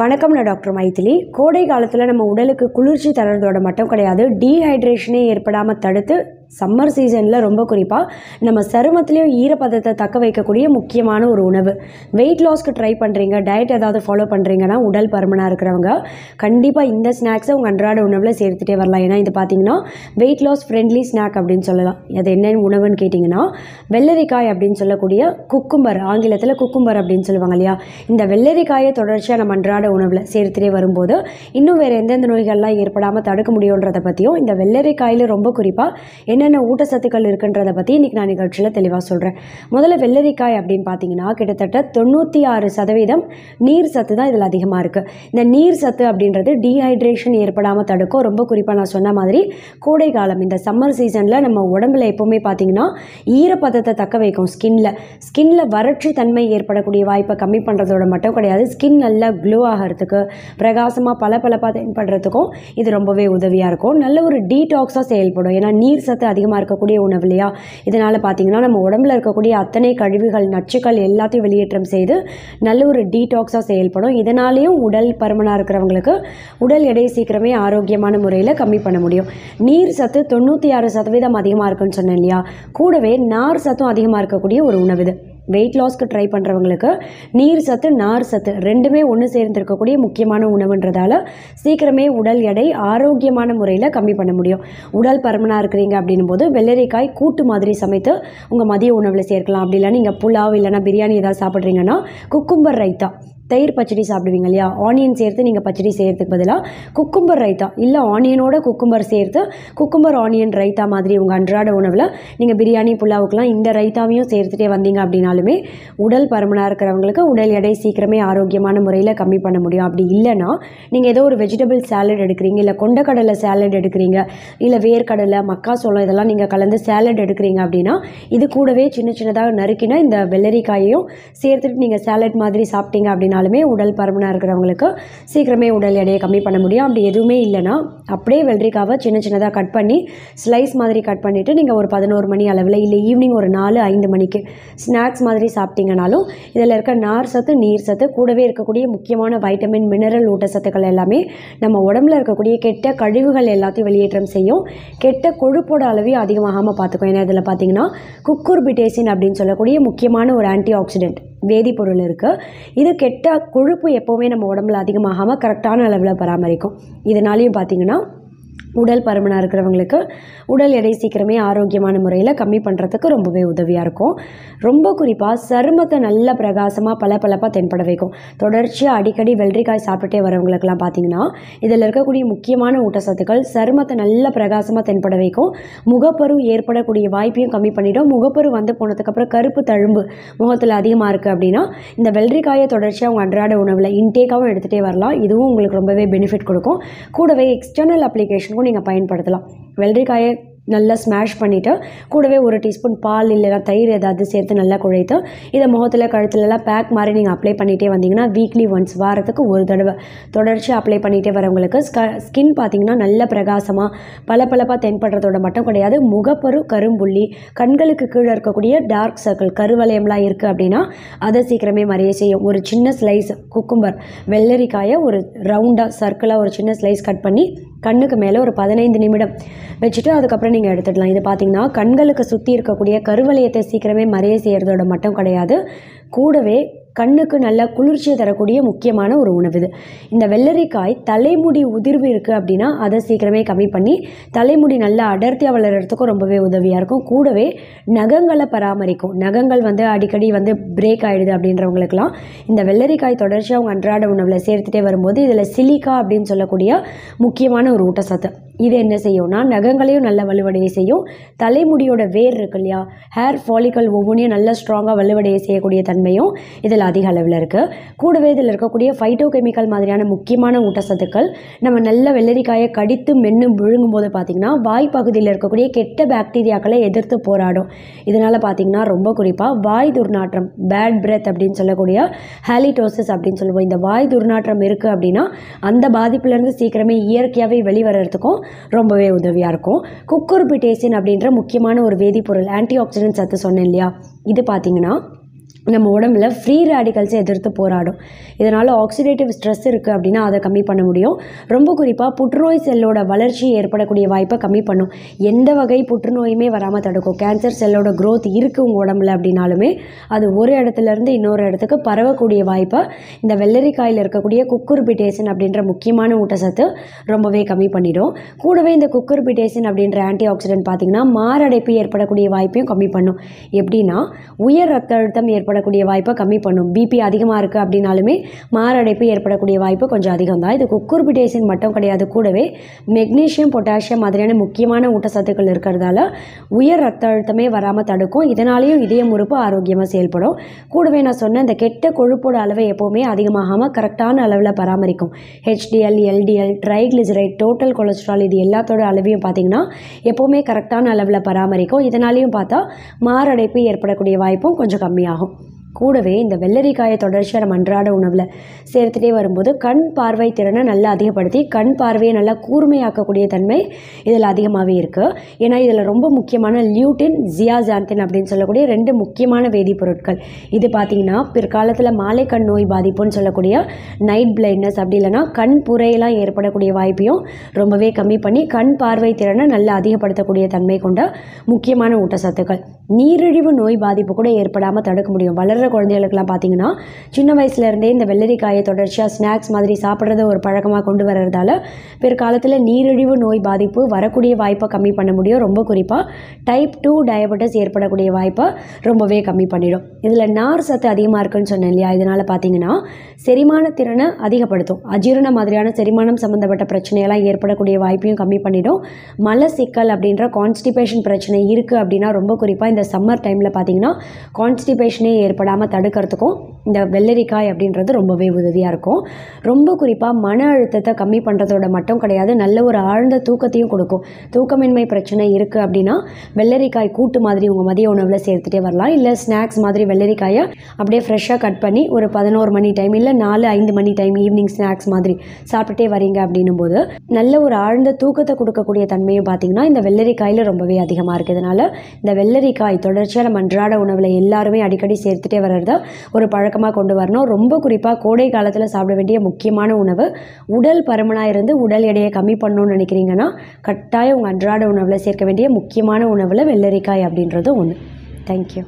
வணக்கம், நான் டாக்டர் மைதிலி. கோடை காலத்தில் நம்ம உடலுக்கு குளிர்ச்சி தரதோட மட்டும் கிடையாது, டீஹைட்ரேஷனே ஏற்படாமல் தடுத்து சம்மர் சீசனில் ரொம்ப குறிப்பாக நம்ம சருமத்திலையும் ஈரப்பதத்தை தக்க வைக்கக்கூடிய முக்கியமான ஒரு உணவு. வெயிட் லாஸ்க்கு ட்ரை பண்ணுறீங்க, டயட் ஏதாவது ஃபாலோ பண்ணுறீங்கன்னா, உடல் பருமனாக இருக்கிறவங்க கண்டிப்பாக இந்த ஸ்நாக்ஸை உங்கள் அன்றாட உணவில் சேர்த்துட்டே வரலாம். ஏன்னா இது பார்த்திங்கன்னா வெயிட் லாஸ் ஃப்ரெண்ட்லி ஸ்நாக் அப்படின்னு சொல்லலாம். அது என்ன உணவுன்னு கேட்டிங்கன்னா, வெள்ளரிக்காய் அப்படின்னு சொல்லக்கூடிய குக்கும்பர், ஆங்கிலத்தில் குக்கும்பர் அப்படின்னு சொல்லுவாங்க இல்லையா, இந்த வெள்ளரிக்காயை தொடர்ச்சியாக நம்ம அன்றாட உணவில் சேர்த்துட்டே வரும்போது இன்னும் வேறு எந்தெந்த நோய்கள்லாம் ஏற்படாமல் தடுக்க முடியுன்றதை பற்றியும், இந்த வெள்ளரிக்காயில் ரொம்ப குறிப்பாக என்னென்ன ஊட்டச்சத்துக்கள் இருக்குன்றதை பற்றி இன்றைக்கி நான் நிகழ்ச்சியில் தெளிவாக சொல்கிறேன். முதல்ல வெள்ளரிக்காய் அப்படின்னு பார்த்தீங்கன்னா கிட்டத்தட்ட 96% நீர் சத்து தான் இதில் அதிகமாக இருக்குது. இந்த நீர் சத்து அப்படின்றது டீஹைட்ரேஷன் ஏற்படாமல் தடுக்கும். ரொம்ப குறிப்பாக நான் சொன்ன மாதிரி கோடை காலம், இந்த சம்மர் சீசனில் நம்ம உடம்புல எப்போவுமே பார்த்திங்கன்னா ஈரப்பதத்தை தக்க வைக்கும். ஸ்கின்ல வறட்சி தன்மை ஏற்படக்கூடிய வாய்ப்பை கம்மி பண்ணுறதோட மட்டும் கிடையாது, ஸ்கின் நல்லா க்ளோ ஆகிறதுக்கு, பிரகாசமாக பளபளப்பாக தென்படுறதுக்கும் இது ரொம்பவே உதவியாக இருக்கும். நல்ல ஒரு டீடாக்ஸாக செயல்படும். ஏன்னா நீர் சத்து அதிகமாக இருக்கக்கூடிய உணவு இல்லையா, இதனால் பார்த்திங்கன்னா நம்ம உடம்புல இருக்கக்கூடிய அத்தனை கழிவுகள், நச்சுக்கள் எல்லாத்தையும் வெளியேற்றம் செய்து நல்ல ஒரு டீடாக்ஸாக செயல்படும். இதனாலேயும் உடல் பருமனாக இருக்கிறவங்களுக்கு உடல் எடை சீக்கிரமே ஆரோக்கியமான முறையில் கம்மி பண்ண முடியும். நீர் சத்து 96% அதிகமாக இருக்குன்னு சொன்னேன் இல்லையா, கூடவே நார் சத்தும் அதிகமாக இருக்கக்கூடிய ஒரு உணவு இது. வெயிட் லாஸ்க்கு ட்ரை பண்ணுறவங்களுக்கு நீர் சத்து, நார் சத்து ரெண்டுமே ஒன்று சேர்ந்துருக்கக்கூடிய முக்கியமான உணவுன்றதால சீக்கிரமே உடல் எடை ஆரோக்கியமான முறையில் கம்மி பண்ண முடியும். உடல் பருமனாக இருக்கிறீங்க அப்படின்னும் போது வெள்ளரிக்காய் கூட்டு மாதிரி சமைத்து உங்கள் மதிய உணவில் சேர்க்கலாம். அப்படி இல்லைன்னா நீங்கள் புலாவ் இல்லைனா பிரியாணி ஏதாவது சாப்பிட்றீங்கன்னா குக்கும்பர் ரைத்தா, தயிர் பச்சடி சாப்பிடுவீங்க இல்லையா, ஆனியன் சேர்த்து நீங்கள் பச்சடி செய்கிறதுக்கு பதிலாக குக்கும்பர் ரைத்தா இல்லை ஆனியனோட குக்கும்பர் சேர்த்து குக்கும்பர் ஆனியன் ரைத்தா மாதிரி உங்கள் அன்றாட உணவில் நீங்கள் பிரியாணி புலாவுக்கெலாம் இந்த ரைத்தாவையும் சேர்த்துட்டே வந்தீங்க அப்படின்னாலுமே உடல் பருமனாக இருக்கிறவங்களுக்கு உடல் எடை சீக்கிரமே ஆரோக்கியமான முறையில் கம்மி பண்ண முடியும். அப்படி இல்லைன்னா நீங்கள் ஏதோ ஒரு வெஜிடபிள் சாலட் எடுக்கிறீங்க, இல்லை கொண்டக்கடலை சாலட் எடுக்கிறீங்க, இல்லை வேர்க்கடலை, மக்காசோளம் இதெல்லாம் நீங்கள் கலந்து சாலட் எடுக்கிறீங்க அப்படின்னா இது கூடவே சின்ன சின்னதாக நறுக்கினா இந்த வெள்ளரிக்காயையும் சேர்த்துட்டு நீங்கள் சாலட் மாதிரி சாப்பிட்டீங்க அப்படின்னா உடல் பருமனாக இருக்கிறவங்களுக்கு சீக்கிரமே உடல் எடையை கம்மி பண்ண முடியும். அப்படி எதுவுமே இல்லைன்னா அப்படியே வெள்ளரிக்காவை சின்ன சின்னதாக கட் பண்ணி ஸ்லைஸ் மாதிரி கட் பண்ணிவிட்டு நீங்கள் ஒரு 11 மணி அளவில் இல்லை ஈவினிங் ஒரு 4-5 மணிக்கு ஸ்நாக்ஸ் மாதிரி சாப்பிட்டீங்கனாலும் இதில் இருக்க நார் சத்து, நீர் சத்து கூடவே இருக்கக்கூடிய முக்கியமான வைட்டமின், மினரல் ஊட்டச்சத்துக்கள் எல்லாமே நம்ம உடம்புல இருக்கக்கூடிய கெட்ட கழிவுகள் எல்லாத்தையும் வெளியேற்றம் செய்யும். கெட்ட கொழுப்போட அளவையும் அதிகமாகாமல் பார்த்துக்கும். ஏன்னா இதில் பார்த்தீங்கன்னா குக்குர்பிடேசின் அப்படின்னு சொல்லக்கூடிய முக்கியமான ஒரு ஆன்டி ஆக்சிடென்ட் வேதிப்பொருள் இருக்குது. இது கெட்ட கொழுப்பு எப்போவுமே நம்ம உடம்புல அதிகமாகாமல் கரெக்டான அளவில் பராமரிக்கும். இதனாலையும் பார்த்திங்கன்னா உடல் பருமனாக இருக்கிறவங்களுக்கு உடல் எடை சீக்கிரமே ஆரோக்கியமான முறையில் கம்மி பண்ணுறதுக்கு ரொம்பவே உதவியாக இருக்கும். ரொம்ப குறிப்பாக சருமத்தை நல்ல பிரகாசமாக பளபளப்பாக தென்பட வைக்கும். தொடர்ச்சியாக அடிக்கடி வெள்ளரிக்காய் சாப்பிட்டுட்டே வரவங்களுக்கெல்லாம் பார்த்திங்கன்னா இதில் இருக்கக்கூடிய முக்கியமான ஊட்டச்சத்துக்கள் சருமத்தை நல்ல பிரகாசமாக தென்பட வைக்கும். முகப்பரு ஏற்படக்கூடிய வாய்ப்பையும் கம்மி பண்ணிடும். முகப்பரு வந்து போனதுக்கப்புறம் கருப்பு தழும்பு முகத்தில் அதிகமாக இருக்குது அப்படின்னா இந்த வெள்ளரிக்காயை தொடர்ச்சியாக அவங்க அன்றாட உணவில் இன்டேக்காகவும் எடுத்துகிட்டே வரலாம். இதுவும் உங்களுக்கு ரொம்பவே பெனிஃபிட் கொடுக்கும். கூடவே எக்ஸ்டர்னல் அப்ளிகேஷனுக்கும் நீங்கள் பயன்படுத்தலாம். வெள்ளரிக்காயை நல்லா ஸ்மாஷ் பண்ணிவிட்டு கூடவே 1 டீஸ்பூன் பால் இல்லைனா தயிர் ஏதாவது சேர்த்து நல்லா குழைத்து இதை முகத்தில், கழுத்துலலாம் பேக் மாதிரி நீங்கள் அப்ளை பண்ணிகிட்டே வந்தீங்கன்னா வீக்லி ஒன்ஸ், வாரத்துக்கு ஒரு தடவை தொடர்ச்சியாக அப்ளை பண்ணிகிட்டே வரவங்களுக்கு ஸ்கின் பார்த்திங்கன்னா நல்ல பிரகாசமாக பளபளப்பாக தென்படுறதோட மட்டும் கிடையாது, முகப்பரு, கரும்புள்ளி, கண்களுக்கு கீழே இருக்கக்கூடிய டார்க் சர்க்கிள், கருவளையம்லாம் இருக்குது அப்படின்னா அதை சீக்கிரமே மறைய செய்யும். ஒரு சின்ன ஸ்லைஸ் குக்கும்பர் வெள்ளரிக்காயை ஒரு ரவுண்டாக சர்க்கிளாக ஒரு சின்ன ஸ்லைஸ் கட் பண்ணி கண்ணுக்கு மேலே ஒரு 15 நிமிடம் வச்சுட்டு அதுக்கப்புறம் நீங்கள் எடுத்துடலாம். இது பார்த்திங்கன்னா கண்களுக்கு சுற்றி இருக்கக்கூடிய கருவளையத்தை சீக்கிரமே மறைய செய்கிறதோட மட்டும் கிடையாது, கூடவே கண்ணுக்கு நல்ல குளிர்ச்சியை தரக்கூடிய முக்கியமான ஒரு உணவு இது. இந்த வெள்ளரிக்காய் தலைமுடி உதிர்வு இருக்குது அப்படின்னா அதை சீக்கிரமே கம்மி பண்ணி தலைமுடி நல்லா அடர்த்தியாக வளர்கிறதுக்கும் ரொம்பவே உதவியாக இருக்கும். கூடவே நகங்களை பராமரிக்கும். நகங்கள் வந்து அடிக்கடி வந்து பிரேக் ஆகிடுது அப்படின்றவங்களுக்கெல்லாம் இந்த வெள்ளரிக்காய் தொடர்ச்சியாக அவங்க அன்றாட உணவில் சேர்த்துட்டே வரும்போது இதில் சிலிக்கா அப்படின்னு சொல்லக்கூடிய முக்கியமான ஒரு ஊட்டச்சத்து இது என்ன செய்யும்னா நகங்களையும் நல்ல வலுவடைய செய்யும். தலைமுடியோட வேர் இருக்கு இல்லையா, ஹேர் ஃபாலிக்கல் ஒவ்வொன்றையும் நல்லா ஸ்ட்ராங்காக வலுவடைய செய்யக்கூடிய தன்மையும் இதில் அதிக அளவில் இருக்குது. கூடவே இதில் இருக்கக்கூடிய ஃபைட்டோ கெமிக்கல் மாதிரியான முக்கியமான ஊட்டச்சத்துக்கள் நம்ம நல்ல வெள்ளரிக்காயை கடித்து மென்று விழுங்கும் போது பார்த்திங்கன்னா வாய்ப்பகுதியில் இருக்கக்கூடிய கெட்ட பாக்டீரியாக்களை எதிர்த்து போராடும். இதனால் பார்த்திங்கன்னா ரொம்ப குறிப்பாக வாய் துர்நாற்றம், பேட் பிரெத் அப்படின்னு சொல்லக்கூடிய ஹாலிடோசிஸ் அப்படின்னு சொல்லுவோம், இந்த வாய் துர்நாற்றம் இருக்குது அப்படின்னா அந்த பாதிப்புலேருந்து சீக்கிரமே இயற்கையாகவே வெளிவரத்துக்கும் ரொம்பவே உதவியாக இருக்கும். குக்குர்பிடேசின் அப்படின்ற முக்கியமான ஒரு வேதிப்பொருள், ஆன்டி ஆக்சிடென்ட் சத்து சொன்னேன் இல்லையா, இது பார்த்திங்கன்னா நம்ம உடம்புல ஃப்ரீ ரேடிக்கல்ஸை எதிர்த்து போராடும். இதனால் ஆக்சிடேட்டிவ் ஸ்ட்ரெஸ் இருக்குது அப்படின்னா அதை கம்மி பண்ண முடியும். ரொம்ப குறிப்பாக புற்றுநோய் செல்லோட வளர்ச்சி ஏற்படக்கூடிய வாய்ப்பை கம்மி பண்ணும். எந்த வகை புற்றுநோயுமே வராமல் தடுக்கும். கேன்சர் செல்லோட க்ரோத் இருக்குது உங்கள் உடம்புல அப்படின்னாலுமே அது ஒரு இடத்துலேருந்து இன்னொரு இடத்துக்கு பரவக்கூடிய வாய்ப்பை இந்த வெள்ளரிக்காயில் இருக்கக்கூடிய குக்குர்பிடேசின் அப்படின்ற முக்கியமான ஊட்டச்சத்து ரொம்பவே கம்மி பண்ணிடும். கூடவே இந்த குக்குர்பிடேசின் அப்படின்ற ஆன்டி ஆக்சிடென்ட் பார்த்திங்கன்னா மாரடைப்பு ஏற்படக்கூடிய வாய்ப்பையும் கம்மி பண்ணும். எப்படின்னா உயர் ரத்த அழுத்தம் ஏற்படக்கூடிய வாய்ப்பை கம்மி பண்ணும். பிபி அதிகமாக இருக்குது அப்படின்னாலுமே மாரடைப்பு ஏற்படக்கூடிய வாய்ப்பு கொஞ்சம் அதிகம் தான். இது குக்குர்பிடேசின் மட்டும் கிடையாது, கூடவே மெக்னீஷியம், பொட்டாசியம் மாதிரியான முக்கியமான ஊட்டச்சத்துக்கள் இருக்கிறதால உயர் ரத்த அழுத்தமே வராமல் தடுக்கும். இதனாலேயும் இதயம் உறுப்பு ஆரோக்கியமாக செயல்படும். கூடவே நான் சொன்ன இந்த கெட்ட கொழுப்போட அளவை எப்போவுமே அதிகமாகாமல் கரெக்டான அளவில் பராமரிக்கும். HDL, LDL, triglyceride, total cholesterol இது எல்லாத்தோட அளவையும் பார்த்திங்கன்னா எப்போவுமே கரெக்டான அளவில் பராமரிக்கும். இதனாலேயும் பார்த்தா மாரடைப்பு ஏற்படக்கூடிய வாய்ப்பும் கொஞ்சம் கம்மியாகும். கூடவே இந்த வெள்ளரிக்காயை தொடர்ச்சியாக நம்ம அன்றாட உணவில் சேர்த்துட்டே வரும்போது கண் பார்வை திறனை நல்லா அதிகப்படுத்தி கண் பார்வையை நல்லா கூர்மையாக்கக்கூடிய தன்மை இதில் அதிகமாகவே இருக்குது. ஏன்னா இதில் ரொம்ப முக்கியமான லியூட்டின், ஜியாசாந்தின் அப்படின்னு சொல்லக்கூடிய 2 முக்கியமான வேதிப்பொருட்கள். இது பார்த்திங்கன்னா பிற்காலத்தில் மாலை கண் நோய் பாதிப்புன்னு சொல்லக்கூடிய நைட் பிளைண்ட்னஸ் அப்படி இல்லைனா கண் புரையெல்லாம் ஏற்படக்கூடிய வாய்ப்பையும் ரொம்பவே கம்மி பண்ணி கண் பார்வை திறனை நல்லா அதிகப்படுத்தக்கூடிய தன்மை கொண்ட முக்கியமான ஊட்டச்சத்துக்கள். நீரிழிவு நோய் பாதிப்பு கூட ஏற்படாமல் தடுக்க முடியும். வளர்கிற குழந்தைகளுக்கெல்லாம் பார்த்தீங்கன்னா சின்ன வயசுலேருந்தே இந்த வெள்ளரிக்காயை தொடர்ச்சியாக ஸ்நாக்ஸ் மாதிரி சாப்பிட்றத ஒரு பழக்கமாக கொண்டு வர்றதால பிற்காலத்தில் நீரிழிவு நோய் பாதிப்பு வரக்கூடிய வாய்ப்பை கம்மி பண்ண முடியும். ரொம்ப குறிப்பாக டைப் 2 டயபெட்டிஸ் ஏற்படக்கூடிய வாய்ப்பை ரொம்பவே கம்மி பண்ணிடும். இதில் நார் சத்து அதிகமாக இருக்குன்னு சொன்னேன் இல்லையா, இதனால் பார்த்தீங்கன்னா செரிமான திறனை அதிகப்படுத்தும். அஜீரண மாதிரியான செரிமானம் சம்மந்தப்பட்ட பிரச்சனையெல்லாம் ஏற்படக்கூடிய வாய்ப்பையும் கம்மி பண்ணிடும். மலச்சிக்கல் அப்படின்ற கான்ஸ்டிபேஷன் பிரச்சனை இருக்குது அப்படின்னா ரொம்ப குறிப்பாக இந்த சம்மர் டைமில் பார்த்தீங்கன்னா கான்ஸ்டிபேஷனே ஏற்படாமல் தடுக்கிறதுக்கும் இந்த வெள்ளரிக்காய் அப்படின்றது ரொம்பவே உதவியாக இருக்கும். ரொம்ப குறிப்பாக மன அழுத்தத்தை கம்மி பண்ணுறதோட மட்டும் கிடையாது, நல்ல ஒரு ஆழ்ந்த தூக்கத்தையும் கொடுக்கும். தூக்கமின்மை பிரச்சனை இருக்குது அப்படின்னா வெள்ளரிக்காய் கூட்டு மாதிரி உங்கள் மதிய உணவில் சேர்த்துட்டே வரலாம். இல்லை ஸ்நாக்ஸ் மாதிரி வெள்ளரிக்காயை அப்படியே ஃப்ரெஷ்ஷாக கட் பண்ணி ஒரு 11 மணி டைம் இல்லை 4-5 மணி டைம் ஈவினிங் ஸ்நாக்ஸ் மாதிரி சாப்பிட்டுட்டே வரீங்க அப்படின்னும் போது நல்ல ஒரு ஆழ்ந்த தூக்கத்தை கொடுக்கக்கூடிய தன்மையும் பார்த்திங்கன்னா இந்த வெள்ளரிக்காயில் ரொம்பவே அதிகமாக இருக்குது. இதனால் இந்த வெள்ளரிக்காய் தொடர்ச்சியாக நம்ம அன்றாட உணவில் எல்லாருமே அடிக்கடி சேர்த்துட்டே வர்றத ஒரு பழக்கமாக கொண்டு வரணும். ரொம்ப குறிப்பாக கோடை காலத்தில் சாப்பிட வேண்டிய முக்கியமான உணவு. உடல் பருமனாக இருந்து உடல் எடையை கம்மி பண்ணணும்னு நினைக்கிறீங்கன்னா கட்டாயம் உங்கள் அன்றாட உணவில் சேர்க்க வேண்டிய முக்கியமான உணவில் வெள்ளரிக்காய் அப்படின்றது ஒன்று. தேங்க்யூ.